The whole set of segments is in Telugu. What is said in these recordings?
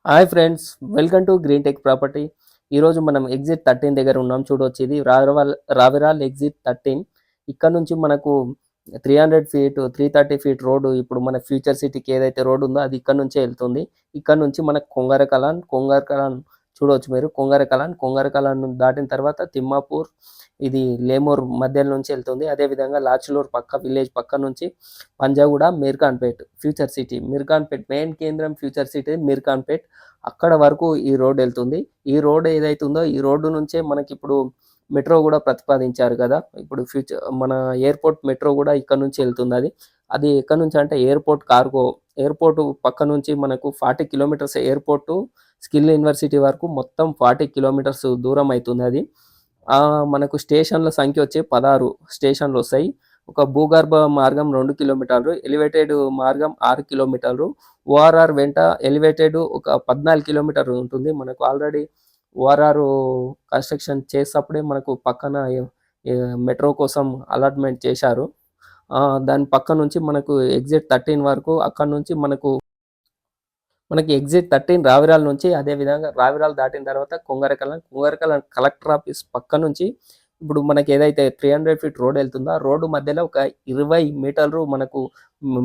Hi friends, welcome to green tech property. ఈరోజు మనం ఎగ్జిట్ 13 దగ్గర ఉన్నాం. చూడవచ్చు, ఇది రావిరాల్ ఎగ్జిట్ 13. ఇక్కడ నుంచి మనకు 300 ఫీట్ 330 ఫీట్ రోడ్డు ఇప్పుడు మన ఫ్యూచర్ సిటీకి ఏదైతే రోడ్ ఉందో అది ఇక్కడ నుంచే వెళ్తుంది. ఇక్కడ నుంచి మనకు కొంగరకలాన్ చూడవచ్చు మీరు. కొంగరకలాన్ దాటిన తర్వాత తిమ్మాపూర్, ఇది లేమూర్ మధ్యలో నుంచి వెళ్తుంది. అదేవిధంగా లాచులూర్ పక్క విలేజ్ పక్క నుంచి Panjaguda, Meerkhanpet future city. Meerkhanpet main కేంద్రం ఫ్యూచర్ సిటీ మీర్ఖాన్పేట్. అక్కడ వరకు ఈ రోడ్ వెళ్తుంది. ఈ రోడ్ ఏదైతే ఉందో ఈ రోడ్డు నుంచే మనకి ఇప్పుడు మెట్రో కూడా ప్రతిపాదించారు కదా. ఇప్పుడు ఫ్యూచర్ మన ఎయిర్పోర్ట్ మెట్రో కూడా ఇక్కడ నుంచి వెళ్తుంది. అది ఎక్కడ నుంచి అంటే ఎయిర్పోర్ట్ పక్క నుంచి మనకు 40 కిలోమీటర్స్. ఎయిర్పోర్టు స్కిల్ యూనివర్సిటీ వరకు మొత్తం 40 కిలోమీటర్స్ దూరం అవుతుంది. అది మనకు స్టేషన్ల సంఖ్య వచ్చి 16 స్టేషన్లు వస్తాయి. ఒక భూగర్భ మార్గం 2 కిలోమీటర్లు, ఎలివేటెడ్ మార్గం 6 కిలోమీటర్లు, ఓఆర్ఆర్ వెంట ఎలివేటెడ్ ఒక 14 కిలోమీటర్లు ఉంటుంది. మనకు ఆల్రెడీ ఓఆర్ఆర్ కన్స్ట్రక్షన్ చేసేటప్పుడే మనకు పక్కన మెట్రో కోసం అలాట్మెంట్ చేశారు. దాని పక్క నుంచి మనకు ఎగ్జిట్ 13 వరకు, అక్కడ నుంచి మనకి ఎగ్జిట్ 13 రావిరాల నుంచి, అదేవిధంగా రావిరాలు దాటిన తర్వాత కొంగరకలాన్ కలెక్టర్ ఆఫీస్ పక్క నుంచి ఇప్పుడు మనకి ఏదైతే 300 ఫీట్ రోడ్ వెళ్తుందో ఆ రోడ్డు మధ్యలో ఒక 20 మీటర్లు మనకు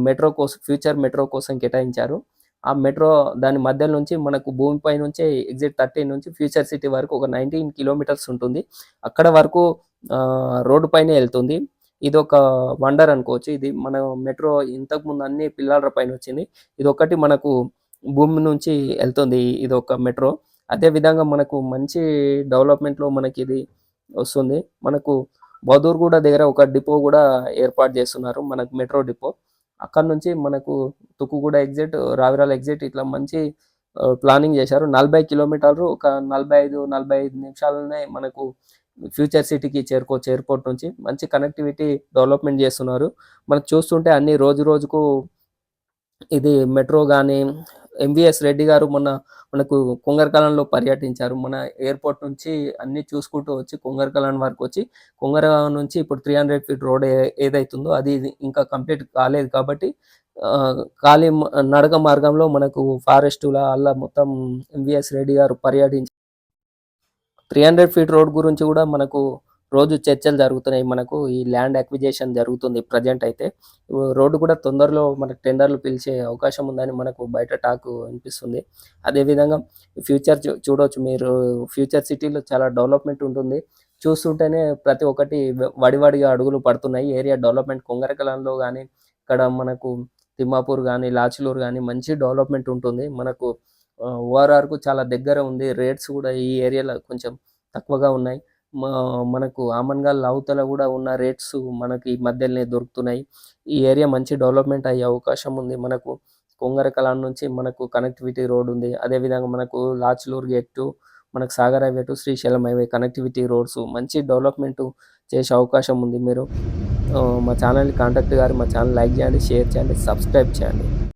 మెట్రో కోసం, ఫ్యూచర్ మెట్రో కోసం కేటాయించారు. ఆ మెట్రో దాని మధ్య నుంచి మనకు భూమిపై నుంచే ఎగ్జిట్ 13 నుంచి ఫ్యూచర్ సిటీ వరకు ఒక 19 కిలోమీటర్స్ ఉంటుంది. అక్కడ వరకు రోడ్డు పైనే వెళ్తుంది. ఇది ఒక వండర్ అనుకోవచ్చు. ఇది మన మెట్రో ఇంతకుముందు అన్ని పిల్లర్ల పైన వచ్చింది. ఇది ఒకటి మనకు భూమి నుంచి వెళ్తుంది ఇది ఒక మెట్రో. అదేవిధంగా మనకు మంచి డెవలప్మెంట్లో మనకి ఇది వస్తుంది. మనకు బౌదూర్గూడ దగ్గర ఒక డిపో కూడా ఏర్పాటు చేస్తున్నారు, మనకు మెట్రో డిపో. అక్కడ నుంచి మనకు తుక్కుగూడ ఎగ్జిట్, రావిరాల ఎగ్జిట్ ఇట్లా మంచి ప్లానింగ్ చేశారు. 40 కిలోమీటర్లు ఒక 45 నిమిషాలనే మనకు ఫ్యూచర్ సిటీకి చేరుకోవచ్చు. ఎయిర్పోర్ట్ నుంచి మంచి కనెక్టివిటీ డెవలప్మెంట్ చేస్తున్నారు. మనకు చూస్తుంటే అన్ని రోజుకు ఇది మెట్రో కానీ, ఎంవిఎస్ రెడ్డి గారు మనకు కొంగరకలాన్లో పర్యటించారు. మన ఎయిర్పోర్ట్ నుంచి అన్ని చూసుకుంటూ వచ్చి కొంగరకలాన్ వరకు వచ్చి, కొంగరకలాన్ నుంచి ఇప్పుడు 300 ఫీట్ రోడ్ ఏదైతుందో అది ఇంకా కంప్లీట్ కాలేదు కాబట్టి ఖాళీ నడక మార్గంలో మనకు ఫారెస్టుల అలా మొత్తం ఎంవిఎస్ రెడ్డి గారు పర్యటించి 300 ఫీట్ రోడ్ గురించి కూడా మనకు రోజు చర్చలు జరుగుతున్నాయి. మనకు ఈ ల్యాండ్ అక్విజిషన్ జరుగుతుంది ప్రజెంట్ అయితే. రోడ్డు కూడా తొందరలో మనకు టెండర్లు పిలిచే అవకాశం ఉందని మనకు బయట టాక్ వినిపిస్తుంది. అదేవిధంగా ఫ్యూచర్ చూడవచ్చు మీరు. ఫ్యూచర్ సిటీలో చాలా డెవలప్మెంట్ ఉంటుంది. చూస్తుంటేనే ప్రతి ఒక్కటి వడివడిగా అడుగులు పడుతున్నాయి. ఏరియా డెవలప్మెంట్ కొంగరకలాన్లో కానీ, ఇక్కడ మనకు తిమ్మాపూర్ కానీ, లాచులూరు కానీ మంచి డెవలప్మెంట్ ఉంటుంది. మనకు ఓఆర్ఆర్కు చాలా దగ్గర ఉంది. రేట్స్ కూడా ఈ ఏరియాలో కొంచెం తక్కువగా ఉన్నాయి. మనకు ఆమన్గాల్ అవతల కూడా ఉన్న రేట్స్ మనకి ఈ మధ్యలోనే దొరుకుతున్నాయి. ఈ ఏరియా మంచి డెవలప్మెంట్ అయ్యే అవకాశం ఉంది. మనకు కొంగరకలాన్ నుంచి మనకు కనెక్టివిటీ రోడ్ ఉంది. అదేవిధంగా మనకు లాచులూరు గేట్ టు, మనకు Sagar highway to Srisailam highway connectivity roads మంచి డెవలప్మెంట్ చేసే అవకాశం ఉంది. మీరు మా ఛానల్ని కాంటాక్ట్ గారు, మా ఛానల్ లైక్ చేయండి, షేర్ చేయండి, సబ్స్క్రైబ్ చేయండి.